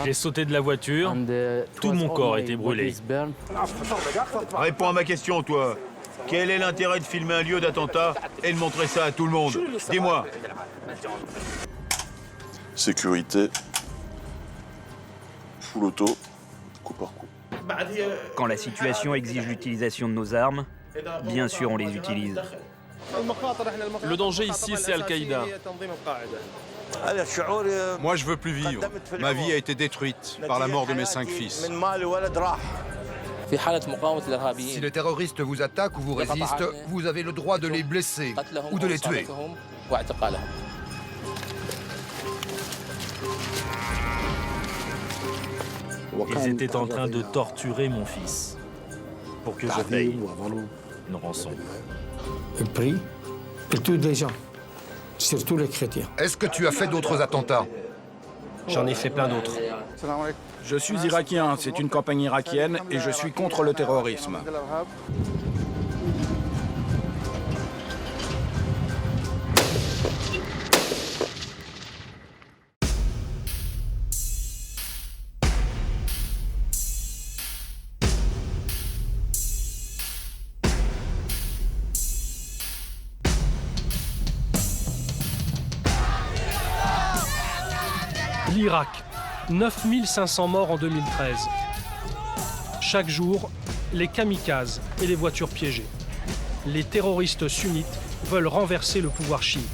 J'ai sauté de la voiture, tout mon corps a été brûlé. Réponds à ma question, toi. Quel est l'intérêt de filmer un lieu d'attentat et de montrer ça à tout le monde? Dis-moi. Sécurité, full auto, coup par coup. Quand la situation exige l'utilisation de nos armes, bien sûr on les utilise. Le danger ici, c'est Al-Qaïda. Moi, je veux plus vivre. Ma vie a été détruite par la mort de mes 5 fils. Si les terroristes vous attaquent ou vous résistent, vous avez le droit de les blesser ou de les tuer. Ils étaient en train de torturer mon fils pour que je paye une rançon. Il prie, il tue des gens, surtout les chrétiens. Est-ce que tu as fait d'autres attentats? J'en ai fait plein d'autres. Je suis irakien, c'est une campagne irakienne et je suis contre le terrorisme. L'Irak, 9500 morts en 2013. Chaque jour, les kamikazes et les voitures piégées. Les terroristes sunnites veulent renverser le pouvoir chiite.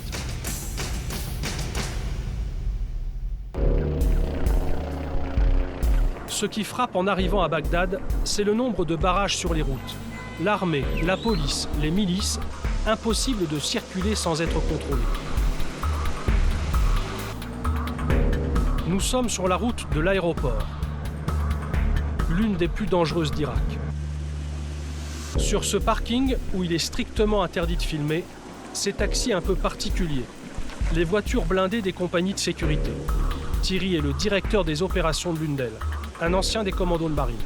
Ce qui frappe en arrivant à Bagdad, c'est le nombre de barrages sur les routes. L'armée, la police, les milices, impossible de circuler sans être contrôlé. Nous sommes sur la route de l'aéroport, l'une des plus dangereuses d'Irak. Sur ce parking, où il est strictement interdit de filmer, ces taxis un peu particuliers, les voitures blindées des compagnies de sécurité. Thierry est le directeur des opérations de l'une d'elles, un ancien des commandos de marine.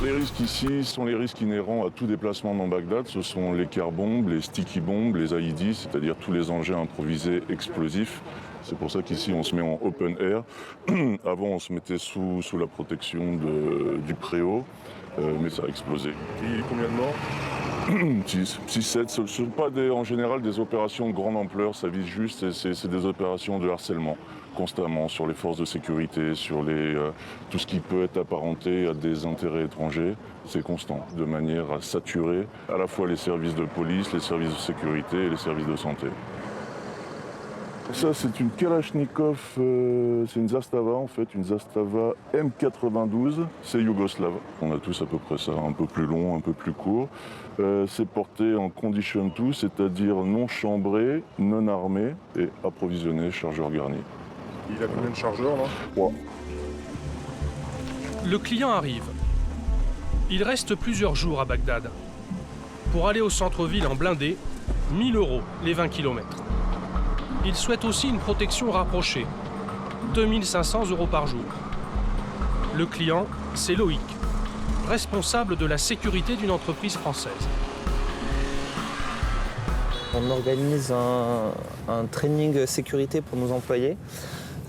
Les risques ici sont les risques inhérents à tout déplacement dans Bagdad. Ce sont les car bombes, les sticky bombes, les IED, c'est-à-dire tous les engins improvisés explosifs. C'est pour ça qu'ici on se met en open air. Avant on se mettait sous la protection du préau, mais ça a explosé. Combien de morts? 6, 7. Ce ne sont pas en général des opérations de grande ampleur, ça vise juste, c'est des opérations de harcèlement constamment sur les forces de sécurité, sur tout ce qui peut être apparenté à des intérêts étrangers. C'est constant, de manière à saturer à la fois les services de police, les services de sécurité et les services de santé. Ça, c'est une Kalachnikov, c'est une Zastava en fait, une Zastava M92, c'est yougoslave. On a tous à peu près ça, un peu plus long, un peu plus court. C'est porté en condition 2, c'est-à-dire non chambré, non armé et approvisionné, chargeur garni. Il a combien de chargeurs là? 3. Le client arrive. Il reste plusieurs jours à Bagdad. Pour aller au centre-ville en blindé, 1 000 € les 20 km. Il souhaite aussi une protection rapprochée, 2 500 € par jour. Le client, c'est Loïc, responsable de la sécurité d'une entreprise française. On organise un training sécurité pour nos employés.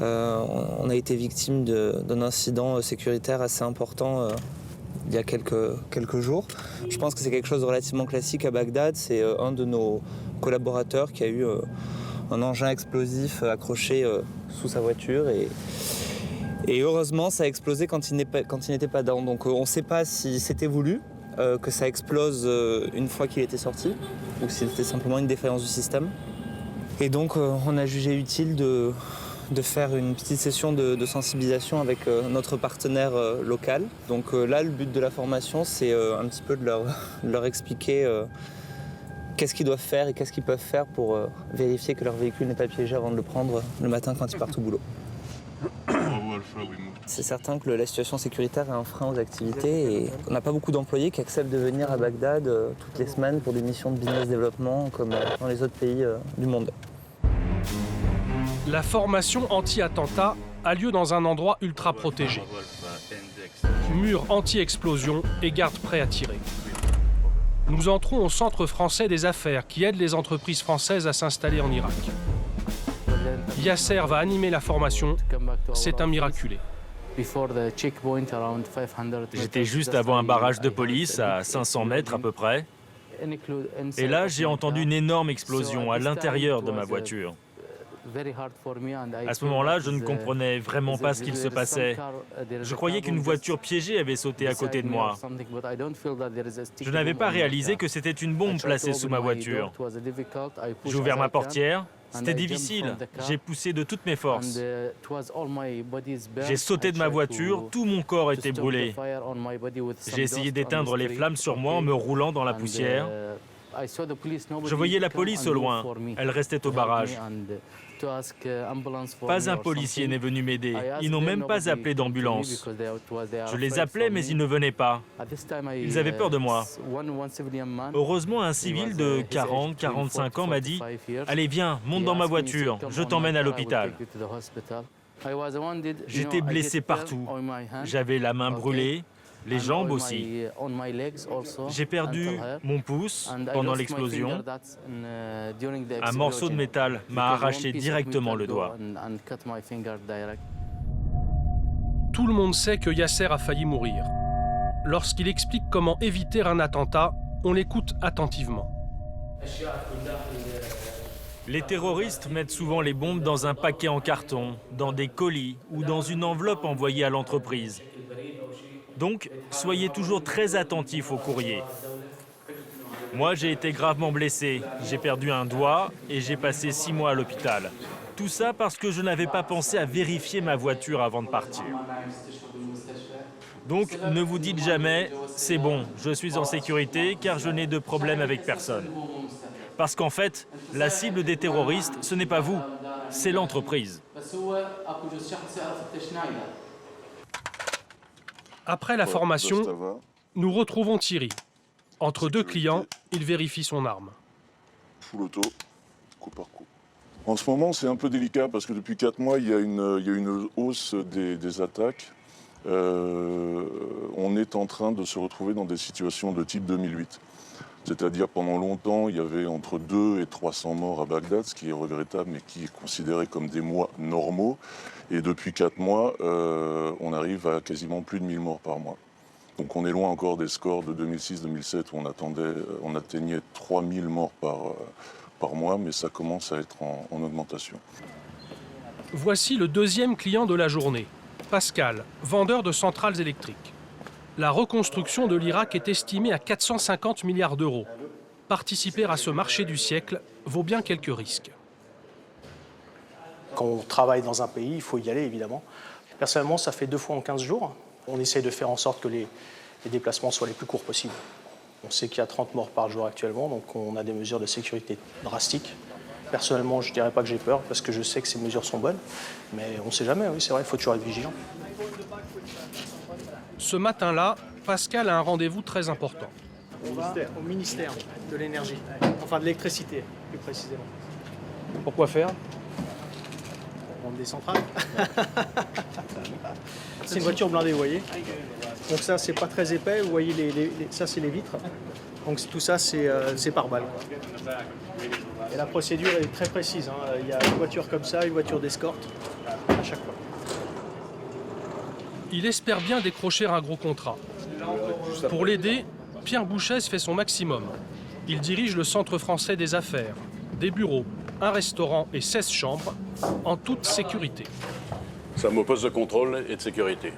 On a été victime d'un incident sécuritaire assez important il y a quelques jours. Je pense que c'est quelque chose de relativement classique à Bagdad. C'est un de nos collaborateurs qui a eu un engin explosif accroché sous sa voiture et heureusement ça a explosé quand il n'était pas dedans. Donc on ne sait pas si c'était voulu que ça explose une fois qu'il était sorti ou si c'était simplement une défaillance du système. Et donc on a jugé utile de faire une petite session de sensibilisation avec notre partenaire local. Donc là le but de la formation c'est un petit peu de leur expliquer qu'est-ce qu'ils doivent faire et qu'est-ce qu'ils peuvent faire pour vérifier que leur véhicule n'est pas piégé avant de le prendre le matin quand ils partent au boulot. C'est certain que la situation sécuritaire est un frein aux activités et on n'a pas beaucoup d'employés qui acceptent de venir à Bagdad toutes les semaines pour des missions de business développement comme dans les autres pays du monde. La formation anti-attentat a lieu dans un endroit ultra protégé. Mur anti-explosion et garde prêts à tirer. Nous entrons au Centre français des affaires qui aide les entreprises françaises à s'installer en Irak. Yasser va animer la formation, c'est un miraculé. J'étais juste avant un barrage de police, à 500 mètres à peu près. Et là, j'ai entendu une énorme explosion à l'intérieur de ma voiture. À ce moment-là, je ne comprenais vraiment pas ce qu'il se passait. Je croyais qu'une voiture piégée avait sauté à côté de moi. Je n'avais pas réalisé que c'était une bombe placée sous ma voiture. J'ai ouvert ma portière. C'était difficile. J'ai poussé de toutes mes forces. J'ai sauté de ma voiture, tout mon corps était brûlé. J'ai essayé d'éteindre les flammes sur moi en me roulant dans la poussière. Je voyais la police au loin. Elle restait au barrage. Pas un policier n'est venu m'aider. Ils n'ont même pas appelé d'ambulance. Je les appelais, mais ils ne venaient pas. Ils avaient peur de moi. Heureusement, un civil de 40-45 ans m'a dit « Allez, viens, monte dans ma voiture, je t'emmène à l'hôpital. » J'étais blessé partout. J'avais la main brûlée, les jambes aussi. J'ai perdu mon pouce pendant l'explosion. Un morceau de métal m'a arraché directement le doigt. Tout le monde sait que Yasser a failli mourir. Lorsqu'il explique comment éviter un attentat, on l'écoute attentivement. Les terroristes mettent souvent les bombes dans un paquet en carton, dans des colis ou dans une enveloppe envoyée à l'entreprise. Donc, soyez toujours très attentifs au courrier. Moi, j'ai été gravement blessé. J'ai perdu un doigt et j'ai passé 6 mois à l'hôpital. Tout ça parce que je n'avais pas pensé à vérifier ma voiture avant de partir. Donc, ne vous dites jamais « c'est bon, je suis en sécurité car je n'ai de problème avec personne ». Parce qu'en fait, la cible des terroristes, ce n'est pas vous, c'est l'entreprise. Après la formation, nous retrouvons Thierry. Entre deux clients, il vérifie son arme. Full auto, coup par coup. En ce moment, c'est un peu délicat parce que depuis 4 mois, il y a une hausse des attaques. On est en train de se retrouver dans des situations de type 2008. C'est-à-dire pendant longtemps, il y avait entre 200 et 300 morts à Bagdad, ce qui est regrettable, mais qui est considéré comme des mois normaux. Et depuis 4 mois, on arrive à quasiment plus de 1000 morts par mois. Donc on est loin encore des scores de 2006-2007 où on atteignait 3000 morts par mois, mais ça commence à être en augmentation. Voici le deuxième client de la journée, Pascal, vendeur de centrales électriques. La reconstruction de l'Irak est estimée à 450 milliards d'euros. Participer à ce marché du siècle vaut bien quelques risques. Quand on travaille dans un pays, il faut y aller, évidemment. Personnellement, ça fait 2 fois en 15 jours. On essaye de faire en sorte que les déplacements soient les plus courts possibles. On sait qu'il y a 30 morts par jour actuellement, donc on a des mesures de sécurité drastiques. Personnellement, je ne dirais pas que j'ai peur, parce que je sais que ces mesures sont bonnes. Mais on ne sait jamais, oui, c'est vrai, il faut toujours être vigilant. Ce matin-là, Pascal a un rendez-vous très important. On va au ministère de l'énergie, enfin de l'électricité, plus précisément. Pourquoi faire? Pour vendre des centrales. C'est une voiture blindée, vous voyez. Donc ça, c'est pas très épais. Vous voyez, ça, c'est les vitres. Donc tout ça, c'est par balle. Et la procédure est très précise. Il y a une voiture comme ça, une voiture d'escorte, à chaque fois. Il espère bien décrocher un gros contrat. Pour l'aider, Pierre Bouchèze fait son maximum. Il dirige le Centre français des affaires, des bureaux, un restaurant et 16 chambres, en toute sécurité. C'est un poste de contrôle et de sécurité.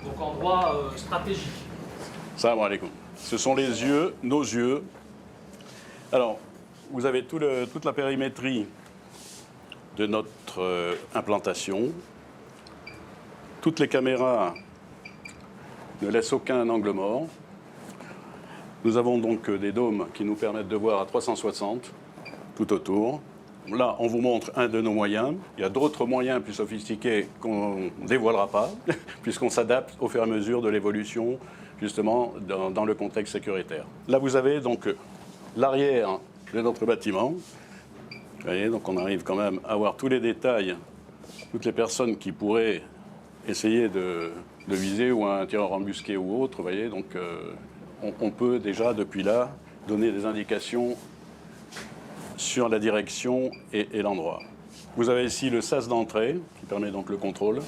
Donc endroit stratégique. Salam alaikum. Ce sont les yeux, nos yeux. Alors, vous avez toute la périmétrie de notre implantation. Toutes les caméras ne laissent aucun angle mort. Nous avons donc des dômes qui nous permettent de voir à 360 tout autour. Là, on vous montre un de nos moyens. Il y a d'autres moyens plus sophistiqués qu'on ne dévoilera pas, puisqu'on s'adapte au fur et à mesure de l'évolution, justement, dans le contexte sécuritaire. Là, vous avez donc l'arrière de notre bâtiment. Vous voyez, donc on arrive quand même à voir tous les détails, toutes les personnes qui pourraient essayer de viser, ou un tireur embusqué ou autre, vous voyez, donc on peut déjà, depuis là, donner des indications sur la direction et l'endroit. Vous avez ici le sas d'entrée, qui permet donc le contrôle,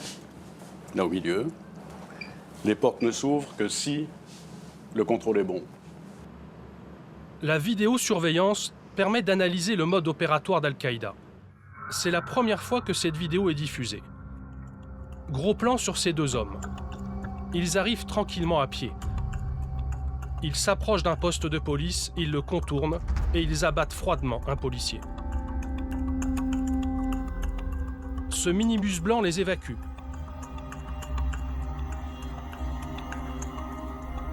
là au milieu. Les portes ne s'ouvrent que si le contrôle est bon. La vidéosurveillance permet d'analyser le mode opératoire d'Al-Qaïda. C'est la première fois que cette vidéo est diffusée. Gros plan sur ces deux hommes. Ils arrivent tranquillement à pied. Ils s'approchent d'un poste de police, ils le contournent et ils abattent froidement un policier. Ce minibus blanc les évacue.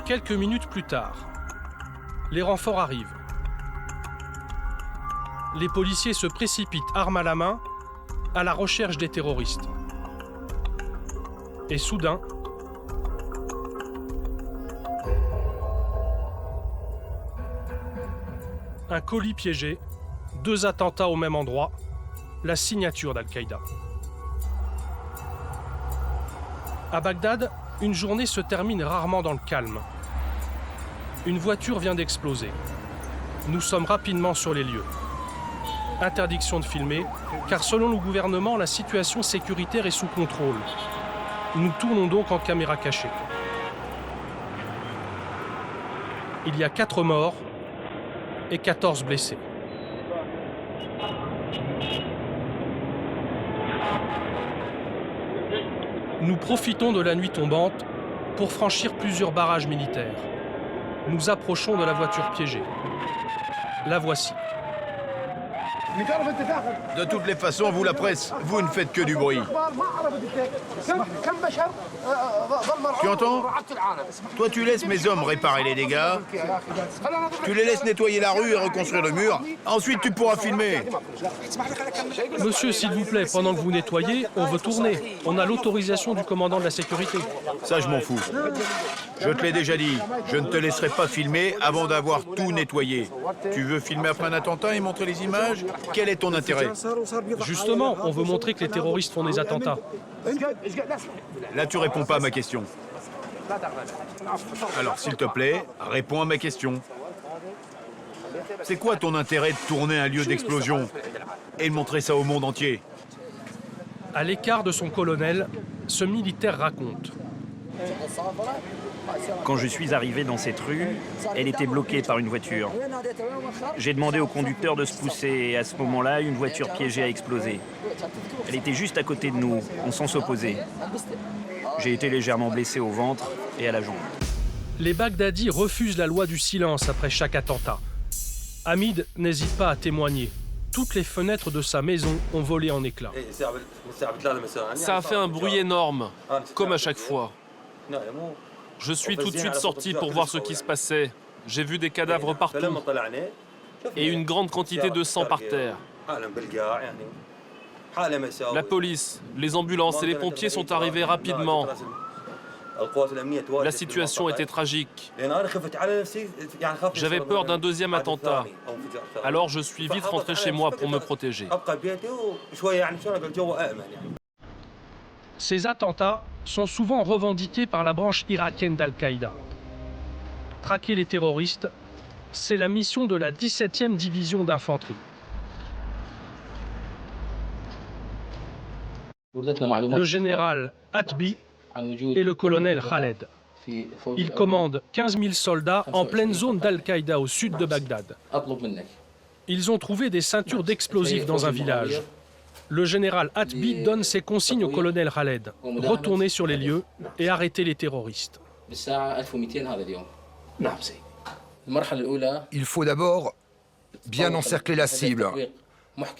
Quelques minutes plus tard, les renforts arrivent. Les policiers se précipitent, armes à la main, à la recherche des terroristes. Et soudain, un colis piégé, 2 attentats au même endroit, la signature d'Al-Qaïda. À Bagdad, une journée se termine rarement dans le calme. Une voiture vient d'exploser. Nous sommes rapidement sur les lieux. Interdiction de filmer, car selon le gouvernement, la situation sécuritaire est sous contrôle. Nous tournons donc en caméra cachée. Il y a 4 morts et 14 blessés. Nous profitons de la nuit tombante pour franchir plusieurs barrages militaires. Nous approchons de la voiture piégée. La voici. De toutes les façons, vous la presse, vous ne faites que du bruit. Tu entends? Toi, tu laisses mes hommes réparer les dégâts. Tu les laisses nettoyer la rue et reconstruire le mur. Ensuite, tu pourras filmer. Monsieur, s'il vous plaît, pendant que vous nettoyez, on veut tourner. On a l'autorisation du commandant de la sécurité. Ça, je m'en fous. Je te l'ai déjà dit, je ne te laisserai pas filmer avant d'avoir tout nettoyé. Tu veux filmer après un attentat et montrer les images? Quel est ton intérêt? Justement, on veut montrer que les terroristes font des attentats. Là, tu réponds pas à ma question. Alors, s'il te plaît, réponds à ma question. C'est quoi ton intérêt de tourner un lieu d'explosion et de montrer ça au monde entier? À l'écart de son colonel, ce militaire raconte. Quand je suis arrivé dans cette rue, elle était bloquée par une voiture. J'ai demandé au conducteur de se pousser et à ce moment-là, une voiture piégée a explosé. Elle était juste à côté de nous, en sens opposé. J'ai été légèrement blessé au ventre et à la jambe. Les Bagdadis refusent la loi du silence après chaque attentat. Hamid n'hésite pas à témoigner. Toutes les fenêtres de sa maison ont volé en éclats. Ça a fait un bruit énorme, comme à chaque fois. Je suis tout de suite sorti pour voir ce qui se passait. J'ai vu des cadavres partout et une grande quantité de sang par terre. La police, les ambulances et les pompiers sont arrivés rapidement. La situation était tragique. J'avais peur d'un deuxième attentat. Alors je suis vite rentré chez moi pour me protéger. Ces attentats sont souvent revendiqués par la branche irakienne d'Al-Qaïda. Traquer les terroristes, c'est la mission de la 17e division d'infanterie. Le général Atbi et le colonel Khaled. Ils commandent 15 000 soldats en pleine zone d'Al-Qaïda au sud de Bagdad. Ils ont trouvé des ceintures d'explosifs dans un village. Le général Atbi donne ses consignes au colonel Khaled. Retournez sur les lieux et arrêtez les terroristes. Il faut d'abord bien encercler la cible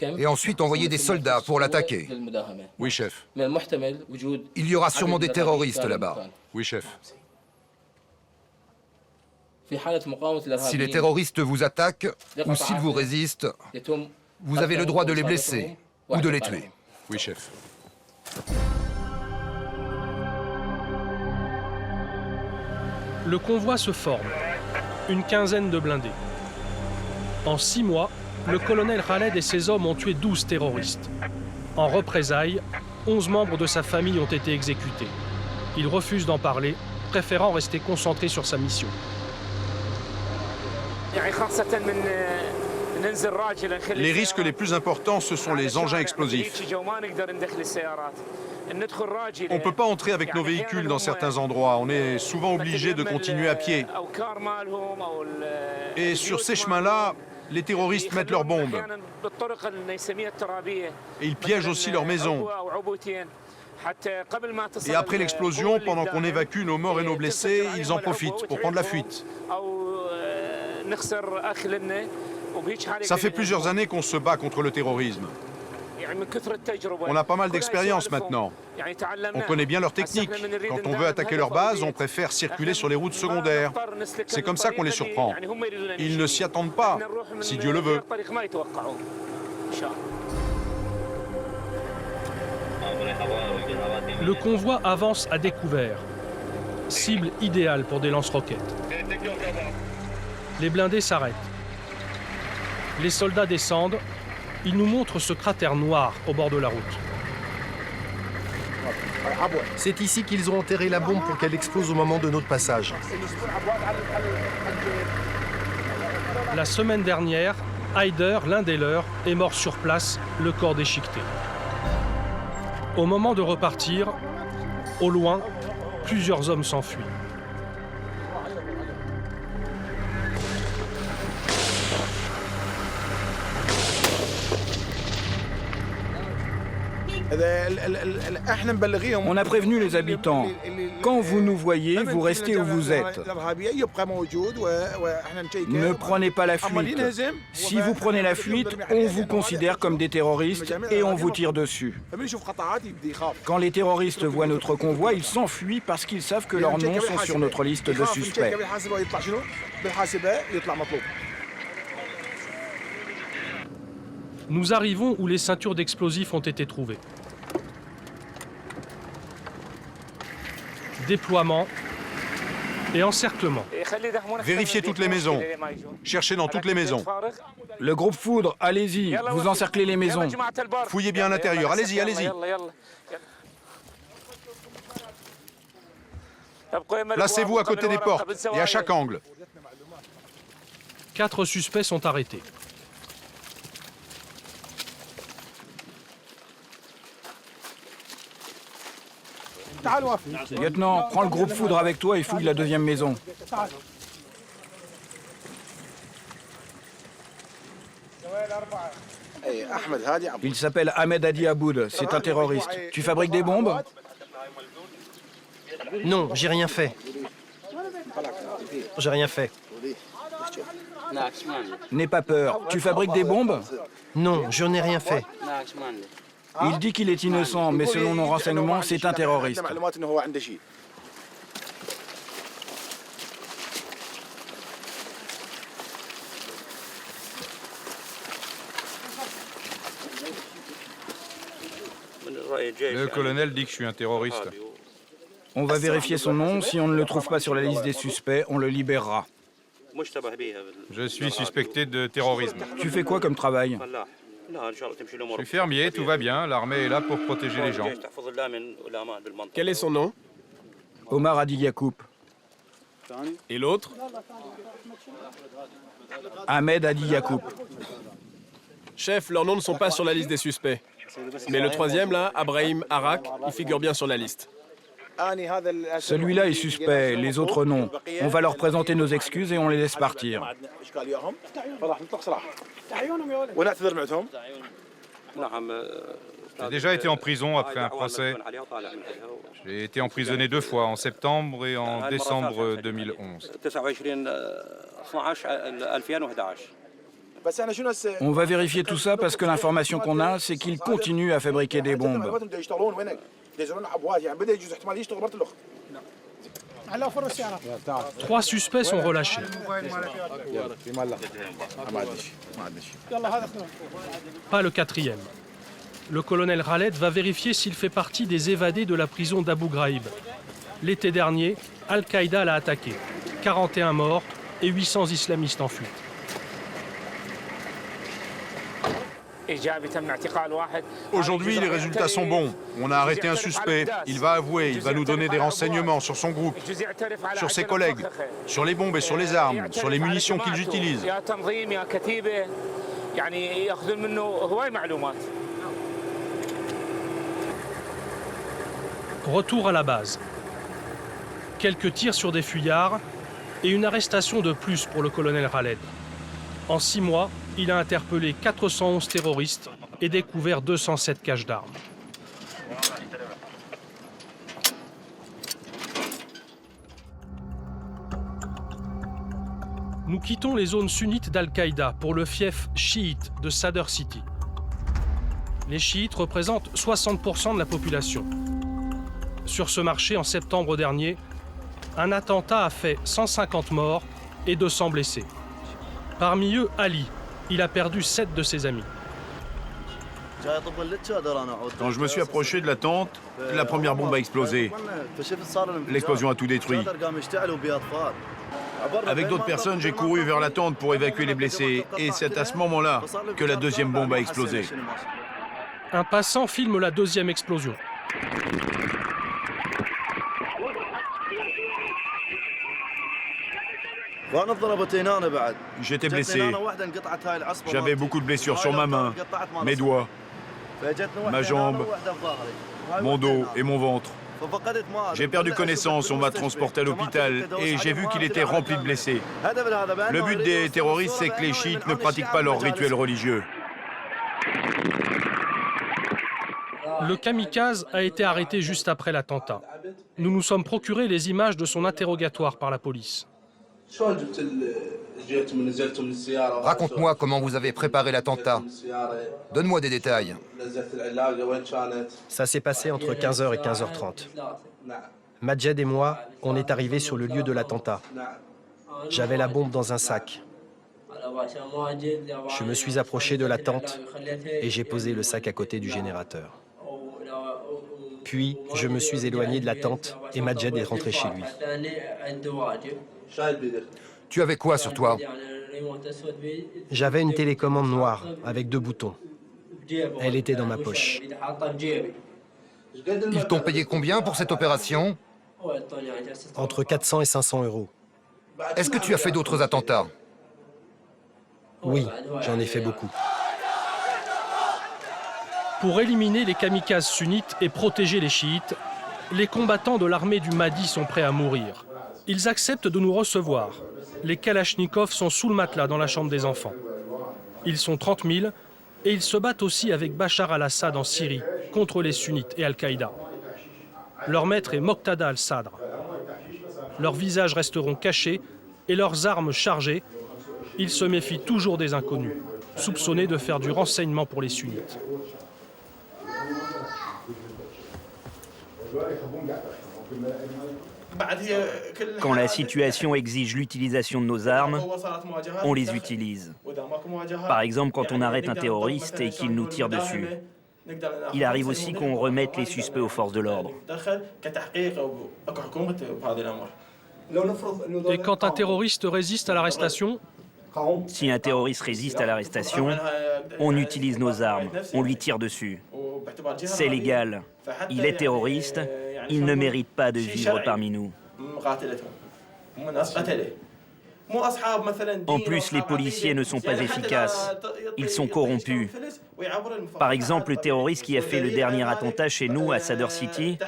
et ensuite envoyer des soldats pour l'attaquer. Oui, chef. Il y aura sûrement des terroristes là-bas. Oui, chef. Si les terroristes vous attaquent ou s'ils vous résistent, vous avez le droit de les blesser ou de les tuer. Oui, chef. Le convoi se forme. Une quinzaine de blindés. En 6 mois, le colonel Khaled et ses hommes ont tué 12 terroristes. En représailles, 11 membres de sa famille ont été exécutés. Il refuse d'en parler, préférant rester concentré sur sa mission. Les risques les plus importants, ce sont les engins explosifs. On ne peut pas entrer avec nos véhicules dans certains endroits. On est souvent obligé de continuer à pied. Et sur ces chemins-là, les terroristes mettent leurs bombes. Et ils piègent aussi leurs maisons. Et après l'explosion, pendant qu'on évacue nos morts et nos blessés, ils en profitent pour prendre la fuite. Ça fait plusieurs années qu'on se bat contre le terrorisme. On a pas mal d'expérience maintenant. On connaît bien leurs techniques. Quand on veut attaquer leur base, on préfère circuler sur les routes secondaires. C'est comme ça qu'on les surprend. Ils ne s'y attendent pas, si Dieu le veut. Le convoi avance à découvert. Cible idéale pour des lance-roquettes. Les blindés s'arrêtent. Les soldats descendent. Ils nous montrent ce cratère noir au bord de la route. C'est ici qu'ils ont enterré la bombe pour qu'elle explose au moment de notre passage. La semaine dernière, Haider, l'un des leurs, est mort sur place, le corps déchiqueté. Au moment de repartir, au loin, plusieurs hommes s'enfuient. On a prévenu les habitants. Quand vous nous voyez, vous restez où vous êtes. Ne prenez pas la fuite. Si vous prenez la fuite, on vous considère comme des terroristes et on vous tire dessus. Quand les terroristes voient notre convoi, ils s'enfuient parce qu'ils savent que leurs noms sont sur notre liste de suspects. Nous arrivons où les ceintures d'explosifs ont été trouvées. Déploiement et encerclement. Vérifiez toutes les maisons. Cherchez dans toutes les maisons. Le groupe Foudre, allez-y, vous encerclez les maisons. Fouillez bien à l'intérieur. Allez-y, allez-y. Placez-vous à côté des portes et à chaque angle. 4 suspects sont arrêtés. Lieutenant, prends le groupe Foudre avec toi et fouille la deuxième maison. Il s'appelle Ahmed Hadi Aboud, c'est un terroriste. Tu fabriques des bombes? Non, j'ai rien fait. J'ai rien fait. N'aie pas peur. Tu fabriques des bombes? Non, je n'ai rien fait. Il dit qu'il est innocent, mais selon nos renseignements, c'est un terroriste. Le colonel dit que je suis un terroriste. On va vérifier son nom. Si on ne le trouve pas sur la liste des suspects, on le libérera. Je suis suspecté de terrorisme. Tu fais quoi comme travail? Je suis fermier, tout va bien. L'armée est là pour protéger les gens. Quel est son nom? Omar Hadi Yacoub. Et l'autre? Ahmed Hadi Yacoub. Chef, leurs noms ne sont pas sur la liste des suspects. Mais le troisième, là, Abrahim Arak, il figure bien sur la liste. Celui-là est suspect, les autres non. On va leur présenter nos excuses et on les laisse partir. J'ai déjà été en prison après un procès. J'ai été emprisonné 2 fois, en septembre et en décembre 2011. On va vérifier tout ça parce que l'information qu'on a, c'est qu'ils continuent à fabriquer des bombes. 3 suspects sont relâchés. Pas le 4e. Le colonel Khaled va vérifier s'il fait partie des évadés de la prison d'Abu Ghraib. L'été dernier, Al-Qaïda l'a attaqué. 41 morts et 800 islamistes en fuite. Aujourd'hui, les résultats sont bons. On a arrêté un suspect. Il va avouer, il va nous donner des renseignements sur son groupe, sur ses collègues, sur les bombes et sur les armes, sur les munitions qu'ils utilisent. Retour à la base. Quelques tirs sur des fuyards et une arrestation de plus pour le colonel Khaled. En 6 mois, il a interpellé 411 terroristes et découvert 207 caches d'armes. Nous quittons les zones sunnites d'Al-Qaïda pour le fief chiite de Sadr City. Les chiites représentent 60% de la population. Sur ce marché, en septembre dernier, un attentat a fait 150 morts et 200 blessés. Parmi eux, Ali. Il a perdu 7 de ses amis. Quand je me suis approché de la tente, la première bombe a explosé. L'explosion a tout détruit. Avec d'autres personnes, j'ai couru vers la tente pour évacuer les blessés. Et c'est à ce moment-là que la deuxième bombe a explosé. Un passant filme la deuxième explosion. J'étais blessé. J'avais beaucoup de blessures sur ma main, mes doigts, ma jambe, mon dos et mon ventre. J'ai perdu connaissance, on m'a transporté à l'hôpital et j'ai vu qu'il était rempli de blessés. Le but des terroristes, c'est que les chiites ne pratiquent pas leurs rituels religieux. Le kamikaze a été arrêté juste après l'attentat. Nous nous sommes procuré les images de son interrogatoire par la police. Raconte-moi comment vous avez préparé l'attentat. Donne-moi des détails. Ça s'est passé entre 15h et 15h30. Majed et moi, on est arrivés sur le lieu de l'attentat. J'avais la bombe dans un sac. Je me suis approché de la tente et j'ai posé le sac à côté du générateur. Puis, je me suis éloigné de la tente et Majed est rentré chez lui. Tu avais quoi sur toi? J'avais une télécommande noire avec 2 boutons. Elle était dans ma poche. Ils t'ont payé combien pour cette opération? Entre 400 et 500 euros. Est-ce que tu as fait d'autres attentats? Oui, j'en ai fait beaucoup. Pour éliminer les kamikazes sunnites et protéger les chiites, les combattants de l'armée du Mahdi sont prêts à mourir. Ils acceptent de nous recevoir. Les kalachnikovs sont sous le matelas dans la chambre des enfants. Ils sont 30 000 et ils se battent aussi avec Bachar al-Assad en Syrie contre les sunnites et Al-Qaïda. Leur maître est Moqtada al-Sadr. Leurs visages resteront cachés et leurs armes chargées. Ils se méfient toujours des inconnus, soupçonnés de faire du renseignement pour les sunnites. Quand la situation exige l'utilisation de nos armes, on les utilise. Par exemple, quand on arrête un terroriste et qu'il nous tire dessus. Il arrive aussi qu'on remette les suspects aux forces de l'ordre. Et quand un terroriste résiste à l'arrestation? Si un terroriste résiste à l'arrestation, on utilise nos armes, on lui tire dessus. C'est légal. Il est terroriste, il ne mérite pas de vivre parmi nous. En plus, les policiers ne sont pas efficaces. Ils sont corrompus. Par exemple, le terroriste qui a fait le dernier attentat chez nous, à Sadr City,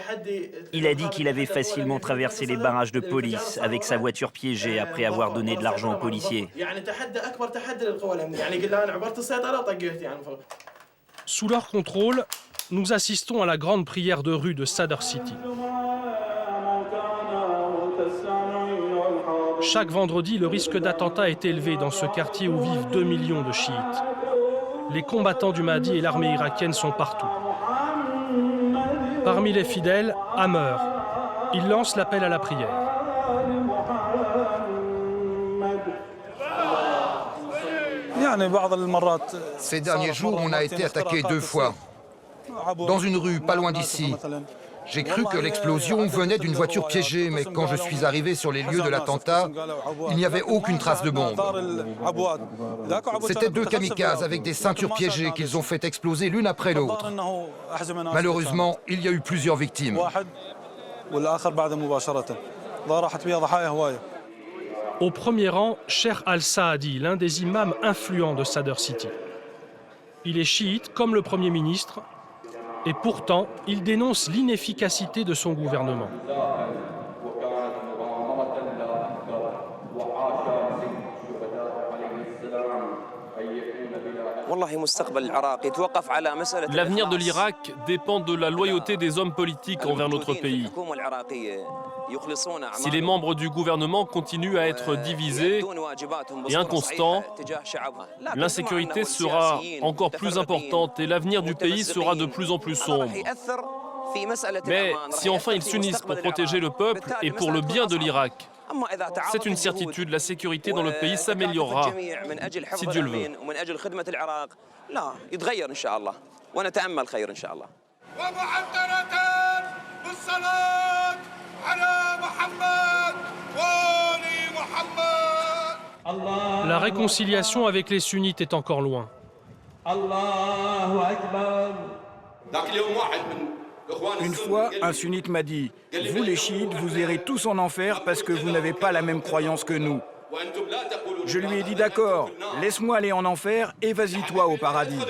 il a dit qu'il avait facilement traversé les barrages de police avec sa voiture piégée après avoir donné de l'argent aux policiers. Sous leur contrôle, nous assistons à la grande prière de rue de Sadr City. Chaque vendredi, le risque d'attentat est élevé dans ce quartier où vivent 2 millions de chiites. Les combattants du Mahdi et l'armée irakienne sont partout. Parmi les fidèles, Hammer. Il lance l'appel à la prière. Ces derniers jours, on a été attaqué 2 fois. Dans une rue, pas loin d'ici. J'ai cru que l'explosion venait d'une voiture piégée, mais quand je suis arrivé sur les lieux de l'attentat, il n'y avait aucune trace de bombe. C'étaient 2 kamikazes avec des ceintures piégées qu'ils ont fait exploser l'une après l'autre. Malheureusement, il y a eu plusieurs victimes. Au premier rang, Cheikh Al-Saadi, l'un des imams influents de Sadr City. Il est chiite comme le Premier ministre, et pourtant, il dénonce l'inefficacité de son gouvernement. L'avenir de l'Irak dépend de la loyauté des hommes politiques envers notre pays. Si les membres du gouvernement continuent à être divisés et inconstants, l'insécurité sera encore plus importante et l'avenir du pays sera de plus en plus sombre. Mais si enfin ils s'unissent pour protéger le peuple et pour le bien de l'Irak, c'est une certitude, la sécurité dans le pays s'améliorera, si Dieu le veut. La réconciliation avec les sunnites est encore loin. Une fois, un sunnite m'a dit « Vous les chiites, vous irez tous en enfer parce que vous n'avez pas la même croyance que nous. » Je lui ai dit « D'accord, laisse-moi aller en enfer et vas-y toi au paradis. »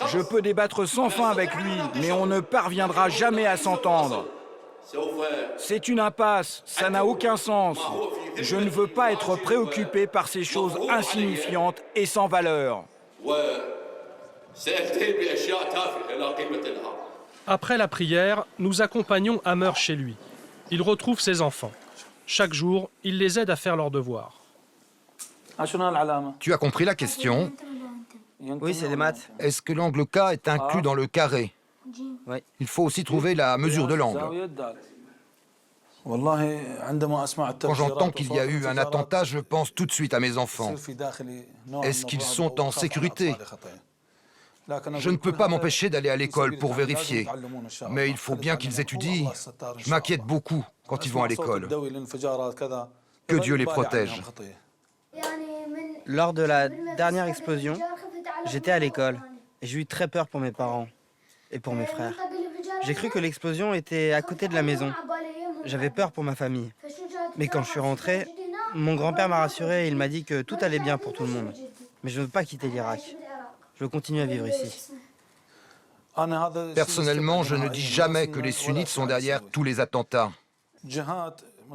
Je peux débattre sans fin avec lui, mais on ne parviendra jamais à s'entendre. C'est une impasse, ça n'a aucun sens. Je ne veux pas être préoccupé par ces choses insignifiantes et sans valeur. Après la prière, nous accompagnons Amer chez lui. Il retrouve ses enfants. Chaque jour, il les aide à faire leurs devoirs. Tu as compris la question? Oui, c'est des maths. Est-ce que l'angle K est inclus dans le carré? Oui. Il faut aussi trouver la mesure de l'angle. Quand j'entends qu'il y a eu un attentat, je pense tout de suite à mes enfants. Est-ce qu'ils sont en sécurité? Je ne peux pas m'empêcher d'aller à l'école pour vérifier, mais il faut bien qu'ils étudient. Je m'inquiète beaucoup quand ils vont à l'école. Que Dieu les protège. Lors de la dernière explosion, j'étais à l'école et j'ai eu très peur pour mes parents et pour mes frères. J'ai cru que l'explosion était à côté de la maison. J'avais peur pour ma famille. Mais quand je suis rentré, mon grand-père m'a rassuré et il m'a dit que tout allait bien pour tout le monde. Mais je ne veux pas quitter l'Irak. Je veux continuer à vivre ici. Personnellement, je ne dis jamais que les sunnites sont derrière tous les attentats.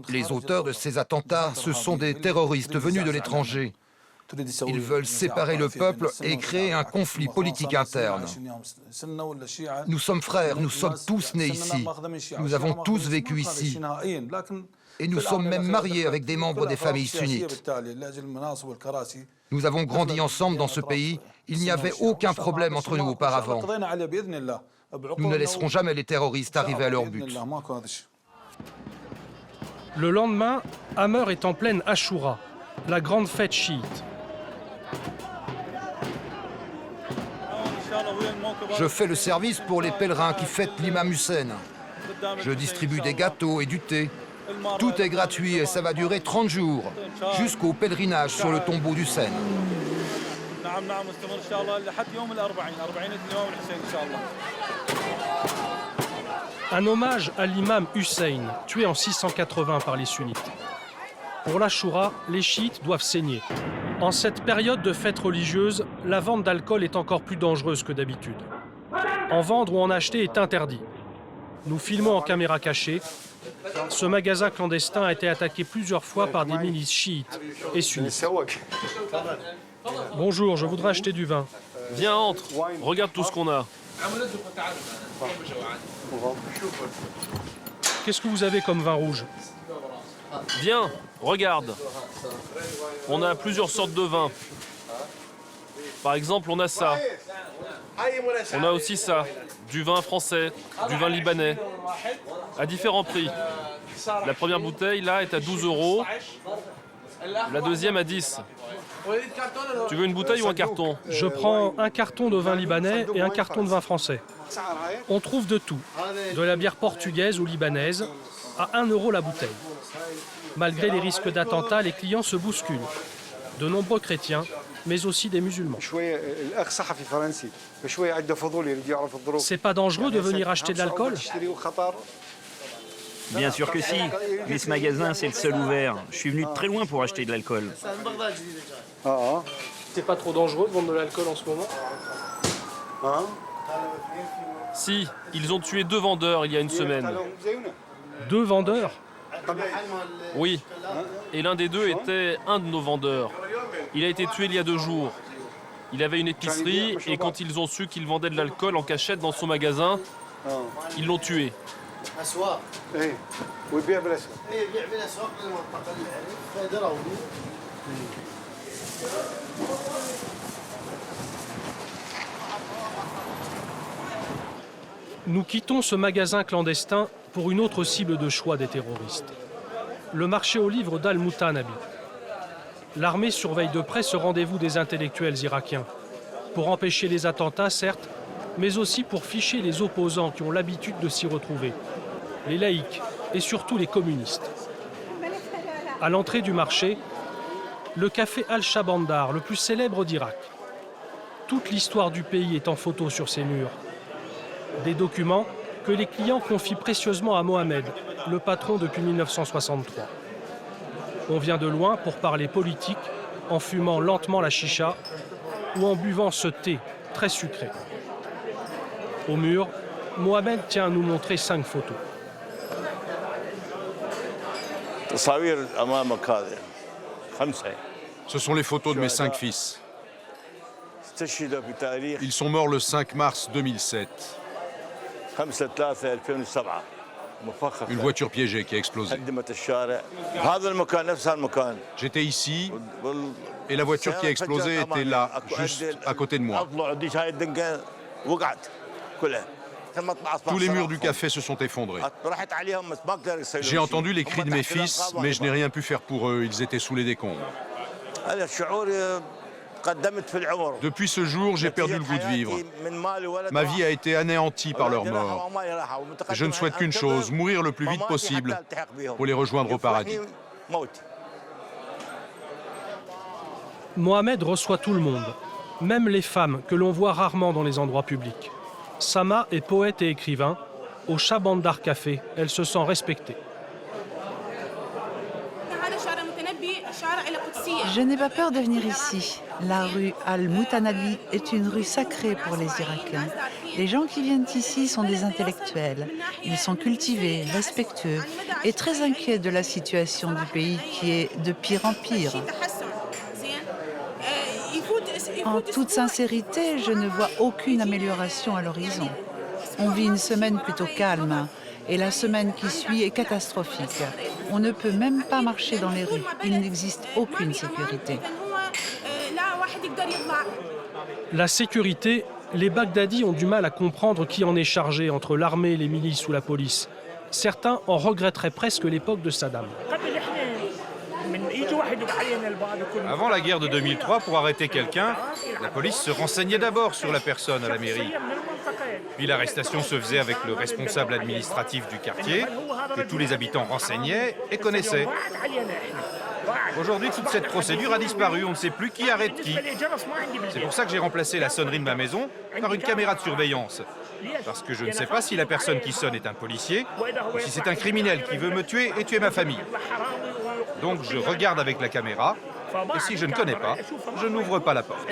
Les auteurs de ces attentats, ce sont des terroristes venus de l'étranger. Ils veulent séparer le peuple et créer un conflit politique interne. Nous sommes frères, nous sommes tous nés ici. Nous avons tous vécu ici. Et nous sommes même mariés avec des membres des familles sunnites. Nous avons grandi ensemble dans ce pays. Il n'y avait aucun problème entre nous auparavant. Nous ne laisserons jamais les terroristes arriver à leur but. Le lendemain, Amer est en pleine Ashura, la grande fête chiite. Je fais le service pour les pèlerins qui fêtent l'imam Hussein. Je distribue des gâteaux et du thé. Tout est gratuit et ça va durer 30 jours, jusqu'au pèlerinage sur le tombeau d'Hussein. Un hommage à l'imam Hussein, tué en 680 par les sunnites. Pour l'Ashura, les chiites doivent saigner. En cette période de fête religieuse, la vente d'alcool est encore plus dangereuse que d'habitude. En vendre ou en acheter est interdit. Nous filmons en caméra cachée. Ce magasin clandestin a été attaqué plusieurs fois par des milices chiites et sunnites. Bonjour, je voudrais acheter du vin. Viens, entre. Regarde tout ce qu'on a. Qu'est-ce que vous avez comme vin rouge? Viens, regarde. On a plusieurs sortes de vins. Par exemple, on a ça. On a aussi ça. Du vin français, du vin libanais, à différents prix. La première bouteille, là, est à 12 €. La deuxième à 10. Tu veux une bouteille ou un carton? Je prends un carton de vin libanais et un carton de vin français. On trouve de tout, de la bière portugaise ou libanaise, à 1 € la bouteille. Malgré les risques d'attentats, les clients se bousculent. De nombreux chrétiens, mais aussi des musulmans. C'est pas dangereux de venir acheter de l'alcool? Bien sûr que si, mais ce magasin, c'est le seul ouvert. Je suis venu de très loin pour acheter de l'alcool. C'est pas trop dangereux de vendre de l'alcool en ce moment? Si, ils ont tué 2 vendeurs il y a une semaine. 2 vendeurs? Oui, et l'un des 2 était un de nos vendeurs. Il a été tué il y a 2 jours. Il avait une épicerie et quand ils ont su qu'il vendait de l'alcool en cachette dans son magasin, ils l'ont tué. Nous quittons ce magasin clandestin pour une autre cible de choix des terroristes. Le marché aux livres d'Al-Mutanabi. L'armée surveille de près ce rendez-vous des intellectuels irakiens. Pour empêcher les attentats, certes, mais aussi pour ficher les opposants qui ont l'habitude de s'y retrouver. Les laïcs et surtout les communistes. À l'entrée du marché, le café Al-Shabandar, le plus célèbre d'Irak. Toute l'histoire du pays est en photo sur ses murs. Des documents que les clients confient précieusement à Mohamed, le patron depuis 1963. On vient de loin pour parler politique, en fumant lentement la chicha ou en buvant ce thé très sucré. Au mur, Mohamed tient à nous montrer 5 photos. Ce sont les photos de mes 5 fils. Ils sont morts le 5 mars 2007. Une voiture piégée qui a explosé. J'étais ici et la voiture qui a explosé était là, juste à côté de moi. Tous les murs du café se sont effondrés. J'ai entendu les cris de mes fils, mais je n'ai rien pu faire pour eux, ils étaient sous les décombres. Depuis ce jour, j'ai perdu le goût de vivre. Ma vie a été anéantie par leur mort. Je ne souhaite qu'une chose, mourir le plus vite possible pour les rejoindre au paradis. Mohamed reçoit tout le monde, même les femmes que l'on voit rarement dans les endroits publics. Sama est poète et écrivain. Au Shabandar Café, elle se sent respectée. Je n'ai pas peur de venir ici. La rue Al-Mutanabi est une rue sacrée pour les Irakiens. Les gens qui viennent ici sont des intellectuels. Ils sont cultivés, respectueux et très inquiets de la situation du pays qui est de pire en pire. En toute sincérité, je ne vois aucune amélioration à l'horizon. On vit une semaine plutôt calme et la semaine qui suit est catastrophique. On ne peut même pas marcher dans les rues. Il n'existe aucune sécurité. La sécurité, les Baghdadis ont du mal à comprendre qui en est chargé entre l'armée, les milices ou la police. Certains en regretteraient presque l'époque de Saddam. Avant la guerre de 2003, pour arrêter quelqu'un, la police se renseignait d'abord sur la personne à la mairie. Puis l'arrestation se faisait avec le responsable administratif du quartier, que tous les habitants renseignaient et connaissaient. Aujourd'hui, toute cette procédure a disparu, on ne sait plus qui arrête qui. C'est pour ça que j'ai remplacé la sonnerie de ma maison par une caméra de surveillance. Parce que je ne sais pas si la personne qui sonne est un policier ou si c'est un criminel qui veut me tuer et tuer ma famille. Donc je regarde avec la caméra, et si je ne connais pas, je n'ouvre pas la porte.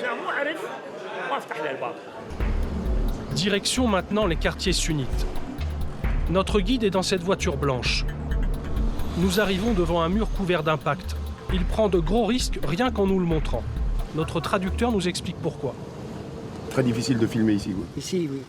Direction maintenant les quartiers sunnites. Notre guide est dans cette voiture blanche. Nous arrivons devant un mur couvert d'impacts. Il prend de gros risques rien qu'en nous le montrant. Notre traducteur nous explique pourquoi. Très difficile de filmer ici. Ici, oui.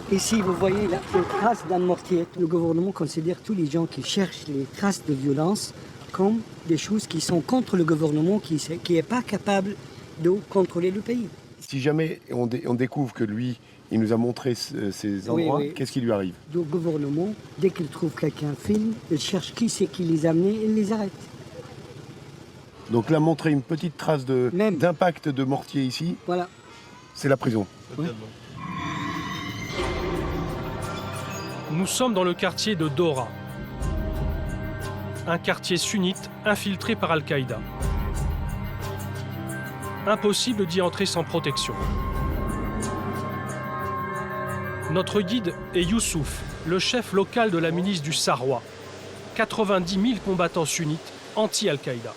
Ici, vous voyez les traces d'un mortier. Le gouvernement considère tous les gens qui cherchent les traces de violence comme des choses qui sont contre le gouvernement, qui n'est pas capable de contrôler le pays. Si jamais on découvre que lui, il nous a montré ces endroits, oui. Qu'est-ce qui lui arrive? Le gouvernement, dès qu'il trouve quelqu'un filme, il cherche qui c'est qui les a amenés et il les arrête. Donc là, montrer une petite trace d'impact de mortier ici, voilà. C'est la prison. Oui. Nous sommes dans le quartier de Dora, un quartier sunnite infiltré par Al-Qaïda. Impossible d'y entrer sans protection. Notre guide est Youssouf, le chef local de la milice du Sarwa. 90 000 combattants sunnites anti-Al-Qaïda.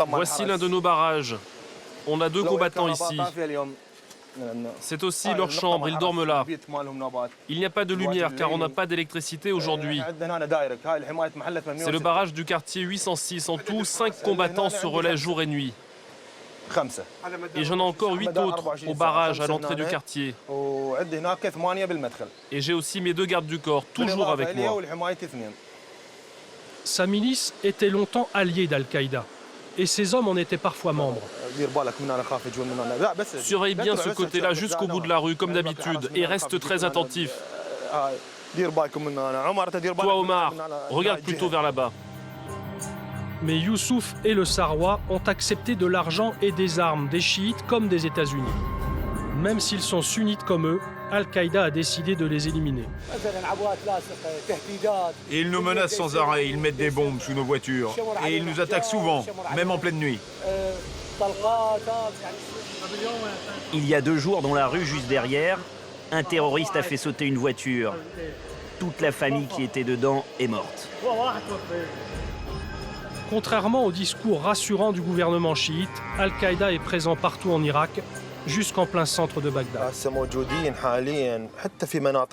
Voici l'un de nos barrages. On a 2 combattants ici. C'est aussi leur chambre, ils dorment là. Il n'y a pas de lumière car on n'a pas d'électricité aujourd'hui. C'est le barrage du quartier 806. En tout, 5 combattants se relaient jour et nuit. Et j'en ai encore 8 autres au barrage à l'entrée du quartier. Et j'ai aussi mes 2 gardes du corps, toujours avec moi. Sa milice était longtemps alliée d'Al-Qaïda. Et ses hommes en étaient parfois membres. Surveille bien ce côté-là jusqu'au bout de la rue, comme d'habitude, et reste très attentif. Toi, Omar, regarde plutôt vers là-bas. Mais Youssouf et le Sarwa ont accepté de l'argent et des armes des chiites comme des États-Unis. Même s'ils sont sunnites comme eux, Al-Qaïda a décidé de les éliminer. Et ils nous menacent sans arrêt, ils mettent des bombes sous nos voitures. Et ils nous attaquent souvent, même en pleine nuit. Il y a 2 jours, dans la rue juste derrière, un terroriste a fait sauter une voiture. Toute la famille qui était dedans est morte. Contrairement au discours rassurant du gouvernement chiite, Al-Qaïda est présent partout en Irak, jusqu'en plein centre de Bagdad.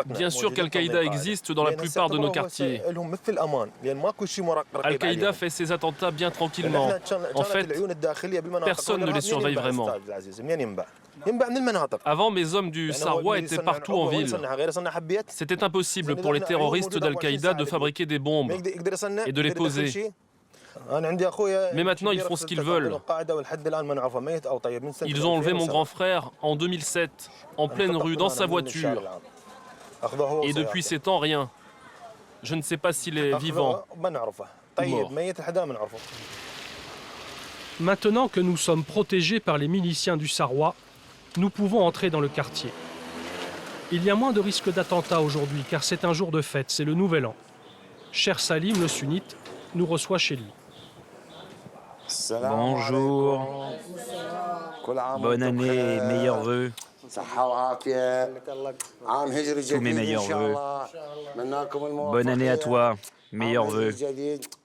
Bien sûr qu'Al-Qaïda existe dans la plupart de nos quartiers. Al-Qaïda fait ses attentats bien tranquillement. En fait, personne ne les surveille vraiment. Avant, mes hommes du Sarwa étaient partout en ville. C'était impossible pour les terroristes d'Al-Qaïda de fabriquer des bombes et de les poser. Mais maintenant, ils font ce qu'ils veulent. Ils ont enlevé mon grand frère en 2007, en pleine rue, dans sa voiture. Et depuis ces temps, rien. Je ne sais pas s'il est vivant ou mort. Maintenant que nous sommes protégés par les miliciens du Sarwa, nous pouvons entrer dans le quartier. Il y a moins de risques d'attentat aujourd'hui, car c'est un jour de fête, c'est le Nouvel An. Cher Salim, le sunnite, nous reçoit chez lui. Bonjour. Bonne année et meilleurs vœux. Tous mes meilleurs vœux. Bonne année à toi, meilleurs vœux.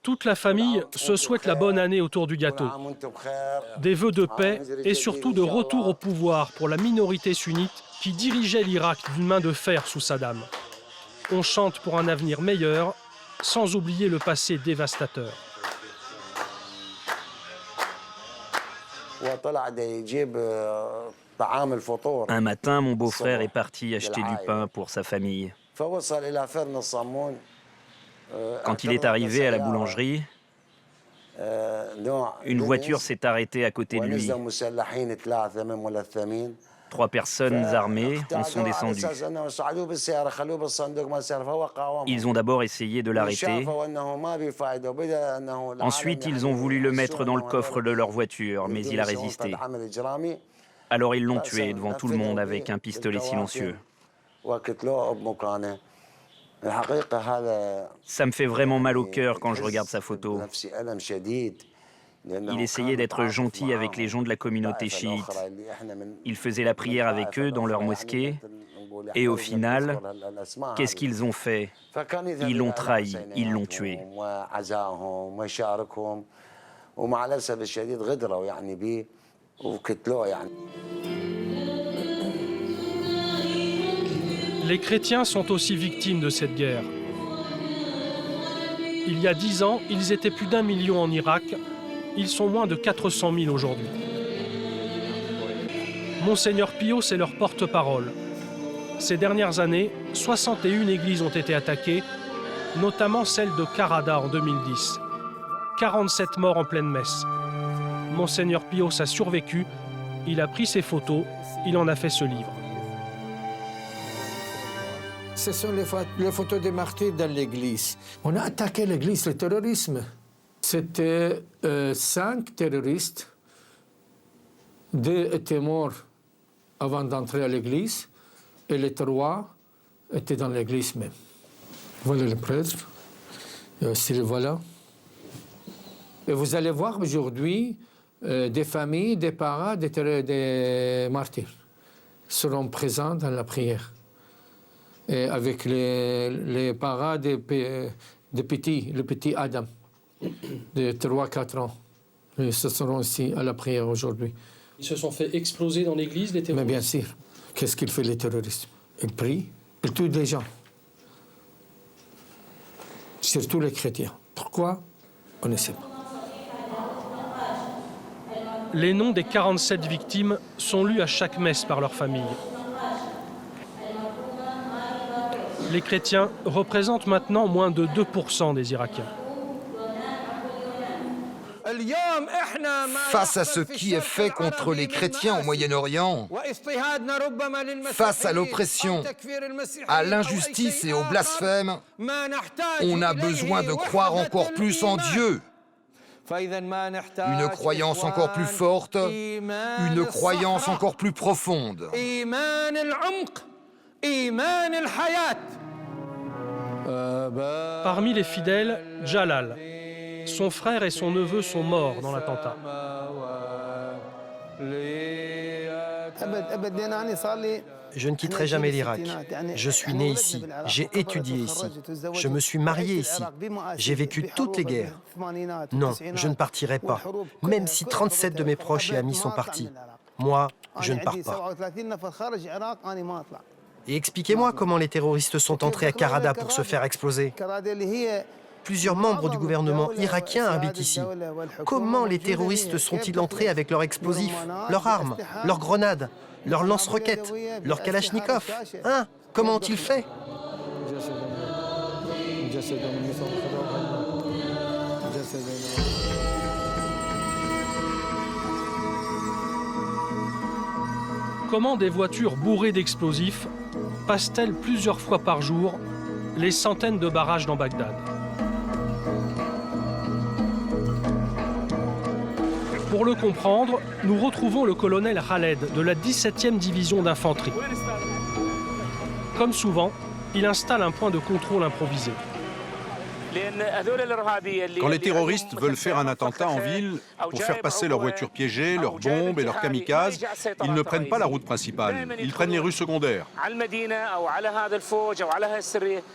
Toute la famille se souhaite la bonne année autour du gâteau. Des vœux de paix et surtout de retour au pouvoir pour la minorité sunnite qui dirigeait l'Irak d'une main de fer sous Saddam. On chante pour un avenir meilleur, sans oublier le passé dévastateur. Un matin, mon beau-frère est parti acheter du pain pour sa famille. Quand il est arrivé à la boulangerie, une voiture s'est arrêtée à côté de lui. 3 personnes armées en sont descendues. Ils ont d'abord essayé de l'arrêter. Ensuite, ils ont voulu le mettre dans le coffre de leur voiture, mais il a résisté. Alors ils l'ont tué devant tout le monde avec un pistolet silencieux. Ça me fait vraiment mal au cœur quand je regarde sa photo. Il essayait d'être gentil avec les gens de la communauté chiite. Il faisait la prière avec eux dans leur mosquée. Et au final, qu'est-ce qu'ils ont fait? Ils l'ont trahi, ils l'ont tué. Les chrétiens sont aussi victimes de cette guerre. Il y a 10 ans, ils étaient plus d'1 million en Irak. Ils sont moins de 400 000 aujourd'hui. Monseigneur Pio, c'est leur porte-parole. Ces dernières années, 61 églises ont été attaquées, notamment celle de Karada en 2010. 47 morts en pleine messe. Monseigneur Pio a survécu, il a pris ses photos, il en a fait ce livre. Ce sont les photos des martyrs dans l'église. On a attaqué l'église, le terrorisme. C'était 5 terroristes. 2 étaient morts avant d'entrer à l'église et les 3 étaient dans l'église même. Voilà le prêtre, et aussi le voilà. Et vous allez voir aujourd'hui des familles, des parents, des martyrs seront présents dans la prière. Et avec les parents des petits, le petit Adam, de 3-4 ans. Ils seront ici à la prière aujourd'hui. Ils se sont fait exploser dans l'église, les terroristes? Mais bien sûr. Qu'est-ce qu'il fait, les terroristes? Ils prient, ils tuent des gens. Surtout les chrétiens. Pourquoi? On ne sait pas. Les noms des 47 victimes sont lus à chaque messe par leur famille. Les chrétiens représentent maintenant moins de 2% des Irakiens. Face à ce qui est fait contre les chrétiens au Moyen-Orient, face à l'oppression, à l'injustice et au blasphème, on a besoin de croire encore plus en Dieu. Une croyance encore plus forte, une croyance encore plus profonde. Parmi les fidèles, Jalal. Son frère et son neveu sont morts dans l'attentat. Je ne quitterai jamais l'Irak. Je suis né ici, j'ai étudié ici, je me suis marié ici, j'ai vécu toutes les guerres. Non, je ne partirai pas, même si 37 de mes proches et amis sont partis. Moi, je ne pars pas. Et expliquez-moi comment les terroristes sont entrés à Karada pour se faire exploser. Plusieurs membres du gouvernement irakien habitent ici. Comment les terroristes sont-ils entrés avec leurs explosifs, leurs armes, leurs grenades, leurs lance-roquettes, leurs kalachnikovs? Hein? Comment ont-ils fait? Comment des voitures bourrées d'explosifs passent-elles plusieurs fois par jour les centaines de barrages dans Bagdad? Pour le comprendre, nous retrouvons le colonel Khaled de la 17e division d'infanterie. Comme souvent, il installe un point de contrôle improvisé. Quand les terroristes veulent faire un attentat en ville, pour faire passer leurs voitures piégées, leurs bombes et leurs kamikazes, ils ne prennent pas la route principale, ils prennent les rues secondaires.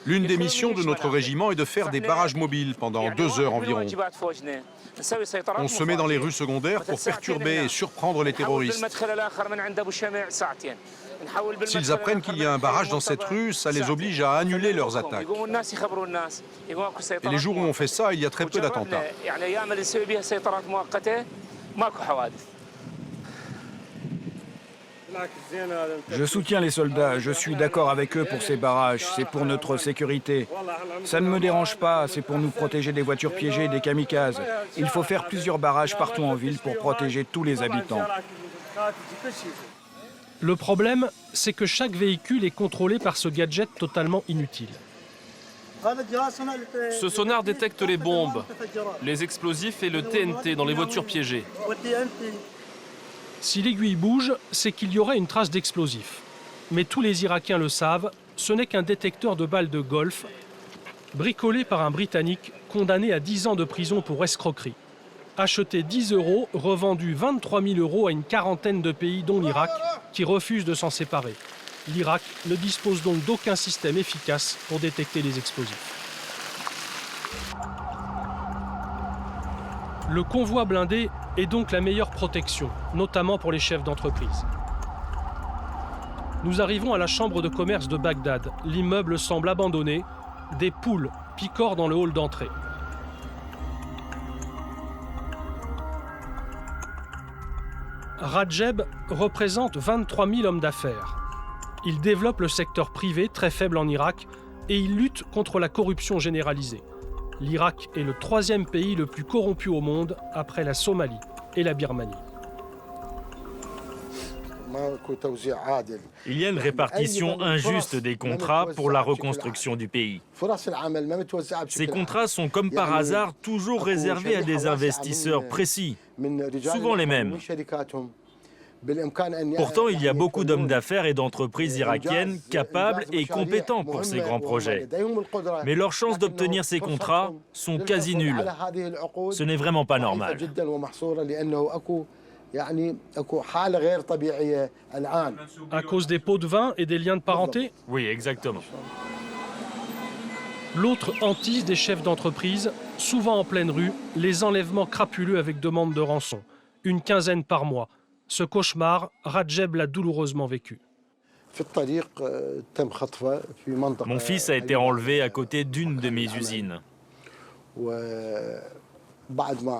L'une des missions de notre régiment est de faire des barrages mobiles pendant 2 heures environ. On se met dans les rues secondaires pour perturber et surprendre les terroristes. S'ils apprennent qu'il y a un barrage dans cette rue, ça les oblige à annuler leurs attaques. Et les jours où on fait ça, il y a très peu d'attentats. Je soutiens les soldats, je suis d'accord avec eux pour ces barrages, c'est pour notre sécurité. Ça ne me dérange pas, c'est pour nous protéger des voitures piégées et des kamikazes. Il faut faire plusieurs barrages partout en ville pour protéger tous les habitants. Le problème, c'est que chaque véhicule est contrôlé par ce gadget totalement inutile. Ce sonar détecte les bombes, les explosifs et le TNT dans les voitures piégées. Si l'aiguille bouge, c'est qu'il y aurait une trace d'explosif. Mais tous les Irakiens le savent, ce n'est qu'un détecteur de balles de golf, bricolé par un Britannique condamné à 10 ans de prison pour escroquerie. Acheté 10 €, revendu 23 000 € à une quarantaine de pays, dont l'Irak, qui refuse de s'en séparer. L'Irak ne dispose donc d'aucun système efficace pour détecter les explosifs. Le convoi blindé est donc la meilleure protection, notamment pour les chefs d'entreprise. Nous arrivons à la chambre de commerce de Bagdad. L'immeuble semble abandonné. Des poules picorent dans le hall d'entrée. Rajeb représente 23 000 hommes d'affaires. Il développe le secteur privé, très faible en Irak, et il lutte contre la corruption généralisée. L'Irak est le 3e pays le plus corrompu au monde, après la Somalie et la Birmanie. Il y a une répartition injuste des contrats pour la reconstruction du pays. Ces contrats sont comme par hasard toujours réservés à des investisseurs précis, souvent les mêmes. Pourtant, il y a beaucoup d'hommes d'affaires et d'entreprises irakiennes capables et compétents pour ces grands projets. Mais leurs chances d'obtenir ces contrats sont quasi nulles. Ce n'est vraiment pas normal. À cause des pots de vin et des liens de parenté? Oui, exactement. L'autre hantise des chefs d'entreprise, souvent en pleine rue, les enlèvements crapuleux avec demande de rançon. Une quinzaine par mois. Ce cauchemar, Rajeb l'a douloureusement vécu. Mon fils a été enlevé à côté d'une de mes usines.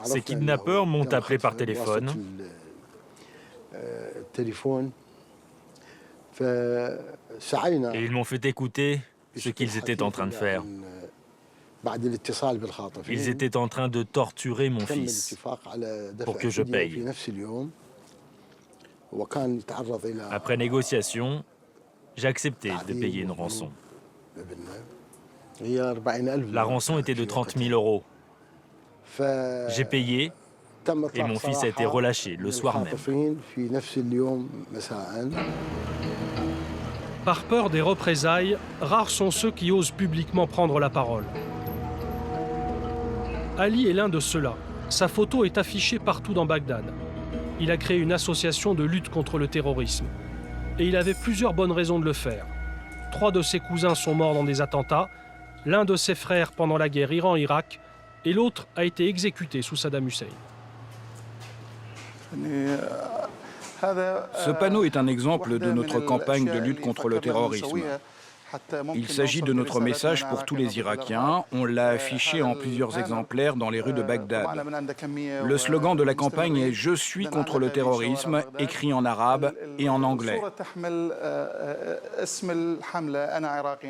Ces kidnappeurs m'ont appelé par téléphone. Et ils m'ont fait écouter ce qu'ils étaient en train de faire. Ils étaient en train de torturer mon fils pour que je paye. Après négociation, j'ai accepté de payer une rançon. La rançon était de 30 000 €. J'ai payé et mon fils a été relâché le soir même. Par peur des représailles, rares sont ceux qui osent publiquement prendre la parole. Ali est l'un de ceux-là. Sa photo est affichée partout dans Bagdad. Il a créé une association de lutte contre le terrorisme. Et il avait plusieurs bonnes raisons de le faire. 3 de ses cousins sont morts dans des attentats, l'un de ses frères pendant la guerre Iran-Irak, et l'autre a été exécuté sous Saddam Hussein. Ce panneau est un exemple de notre campagne de lutte contre le terrorisme. Il s'agit de notre message pour tous les Irakiens. On l'a affiché en plusieurs exemplaires dans les rues de Bagdad. Le slogan de la campagne est « Je suis contre le terrorisme », écrit en arabe et en anglais.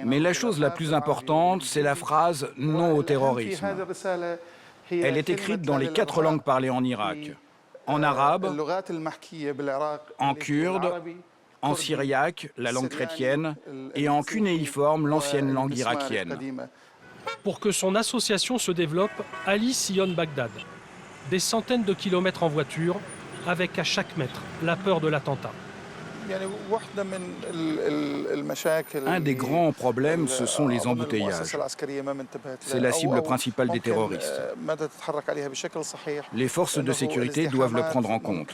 Mais la chose la plus importante, c'est la phrase « Non au terrorisme ». Elle est écrite dans les 4 langues parlées en Irak. En arabe, en kurde, en syriaque, la langue chrétienne, et en cunéiforme, l'ancienne langue irakienne. Pour que son association se développe, Ali sillonne Bagdad. Des centaines de kilomètres en voiture, avec à chaque mètre la peur de l'attentat. Un des grands problèmes, ce sont les embouteillages. C'est la cible principale des terroristes. Les forces de sécurité doivent le prendre en compte.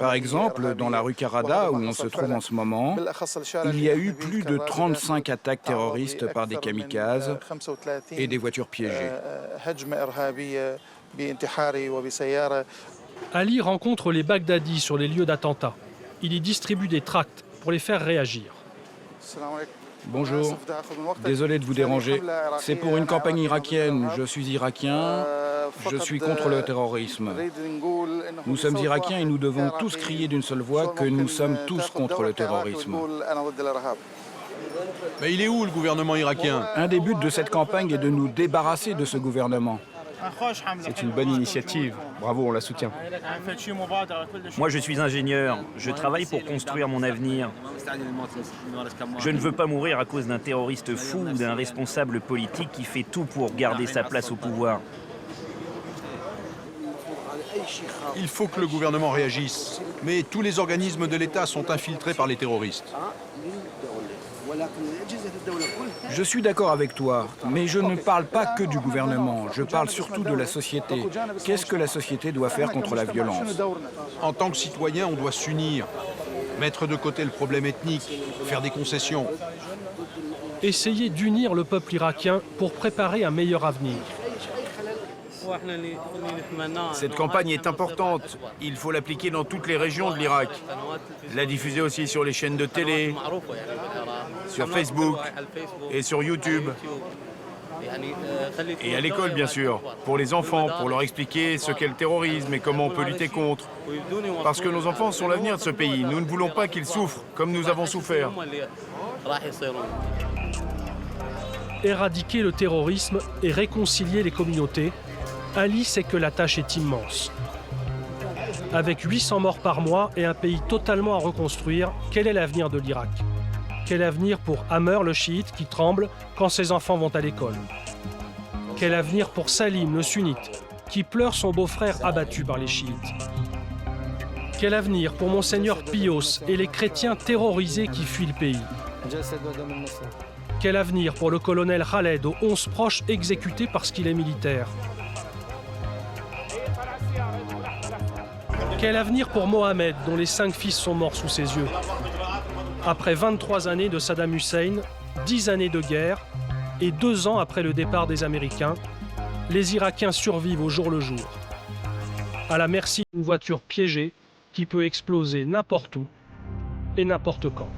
Par exemple, dans la rue Karada, où on se trouve en ce moment, il y a eu plus de 35 attaques terroristes par des kamikazes et des voitures piégées. Ali rencontre les Bagdadis sur les lieux d'attentats. Il y distribue des tracts pour les faire réagir. Bonjour, désolé de vous déranger. C'est pour une campagne irakienne. Je suis irakien, je suis contre le terrorisme. Nous sommes irakiens et nous devons tous crier d'une seule voix que nous sommes tous contre le terrorisme. Mais il est où le gouvernement irakien? Un des buts de cette campagne est de nous débarrasser de ce gouvernement. C'est une bonne initiative. Bravo, on la soutient. Moi, je suis ingénieur. Je travaille pour construire mon avenir. Je ne veux pas mourir à cause d'un terroriste fou ou d'un responsable politique qui fait tout pour garder sa place au pouvoir. Il faut que le gouvernement réagisse. Mais tous les organismes de l'État sont infiltrés par les terroristes. Je suis d'accord avec toi, mais je ne parle pas que du gouvernement, je parle surtout de la société. Qu'est-ce que la société doit faire contre la violence? En tant que citoyen, on doit s'unir, mettre de côté le problème ethnique, faire des concessions. Essayer d'unir le peuple irakien pour préparer un meilleur avenir. Cette campagne est importante. Il faut l'appliquer dans toutes les régions de l'Irak. La diffuser aussi sur les chaînes de télé, sur Facebook et sur YouTube. Et à l'école, bien sûr, pour les enfants, pour leur expliquer ce qu'est le terrorisme et comment on peut lutter contre. Parce que nos enfants sont l'avenir de ce pays. Nous ne voulons pas qu'ils souffrent comme nous avons souffert. Éradiquer le terrorisme et réconcilier les communautés, Ali sait que la tâche est immense. Avec 800 morts par mois et un pays totalement à reconstruire, quel est l'avenir de l'Irak? Quel avenir pour Amer, le chiite, qui tremble quand ses enfants vont à l'école? Quel avenir pour Salim, le sunnite, qui pleure son beau-frère abattu par les chiites. Quel avenir pour Monseigneur Pios et les chrétiens terrorisés qui fuient le pays? Quel avenir pour le colonel Khaled aux 11 proches exécutés parce qu'il est militaire? Quel avenir pour Mohamed, dont les 5 fils sont morts sous ses yeux? Après 23 années de Saddam Hussein, 10 années de guerre et 2 ans après le départ des Américains, les Irakiens survivent au jour le jour, à la merci d'une voiture piégée qui peut exploser n'importe où et n'importe quand.